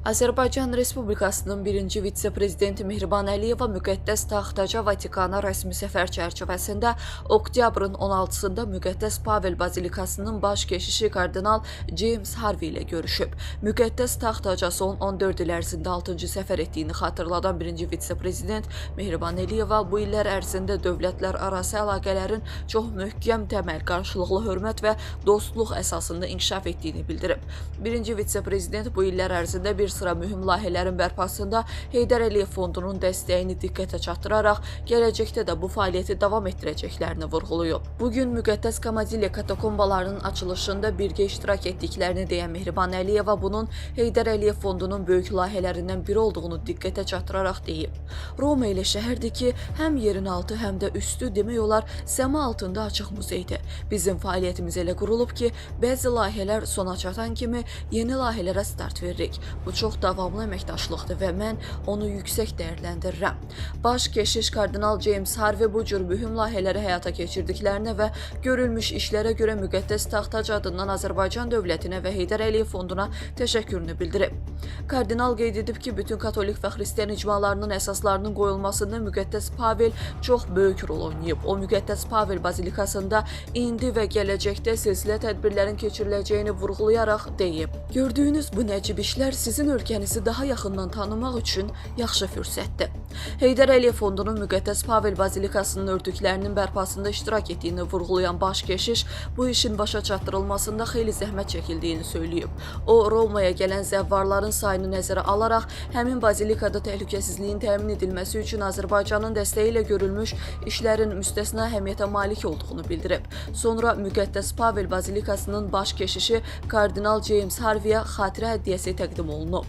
Azərbaycan Respublikasının birinci vitse-prezidenti Mehriban Əliyeva müqəddəs taxtaca Vatikana rəsmi səfər çərçivəsində oktyabrın 16-sında Müqəddəs Pavel Bazilikasının baş keşişi kardinal James Harvey ilə görüşüb. Müqəddəs taxtaca son 14 il ərzində 6-cı səfər etdiyini xatırladan birinci vitse-prezident Mehriban Əliyeva bu illər ərzində dövlətlər arası əlaqələrin çox möhkəm təməl, qarşılıqlı hörmət və dostluq əsasında inkişaf etdiyini bildirib. Birinci vitse-prezident bu illər ərzində bir sıra mühüm layihələrin bərpasında Heydər Əliyev Fondunun dəstəyini diqqətə çatdıraraq, gələcəkdə də bu fəaliyyəti davam etdirəcəklərini vurğulayıb. Bugün Müqəddəs Qamadilya katakombalarının açılışında birgə iştirak etdiklərini deyən Mehriban Əliyeva bunun Heydər Əliyev Fondunun böyük layihələrindən biri olduğunu diqqətə çatdıraraq deyib. Roma elə şəhərdir ki, həm yerin altı, həm də üstü demək olar səma altında açıq muzeydir. Bizim fəaliyyətimiz elə qurulub ki, bəzi layihələr sona çatan kimi yeni layihələrə start veririk. Bu çox davamlı əməkdaşlıqdır və mən onu yüksək dəyərləndirirəm. Baş keşiş kardinal James Harvey bu cür mühüm layihələri həyata keçirdiklərinə və görülmüş işlərə görə Müqəddəs Taxtac adından Azərbaycan dövlətinə və Heydər Əliyev Fonduna təşəkkürünü bildirib. Kardinal qeyd edib ki, bütün katolik və xristian icmalarının əsaslarının qoyulmasında Müqəddəs Pavel çox böyük rol oynayıb. O, Müqəddəs Pavel Bazilikasında indi və gələcəkdə silsilə tədbirlərin keçiriləcəyini vurğulayaraq deyib. Gördüyünüz bu nəcib işlər sizin ölkənizi daha yaxından tanımaq üçün yaxşı fürsətdir. Heydər Əliyev Fondunun Müqəddəs Pavel Bazilikasının örtüklərinin bərpasında iştirak etdiyini vurğulayan baş keşiş bu işin başa çatdırılmasında xeyli zəhmət çəkildiyini söyləyib. O, Romaya gələn zəvvarların sayını nəzərə alaraq həmin bazilikada təhlükəsizliyin təmin edilməsi üçün Azərbaycanın dəstəyi ilə görülmüş işlərin müstəsna əhəmiyyətə malik olduğunu bildirib. Sonra Müqəddəs Pavel Bazilikasının baş keşişi kardinal James Harvey-yə xatirə hədiyyəsi təqdim olunub.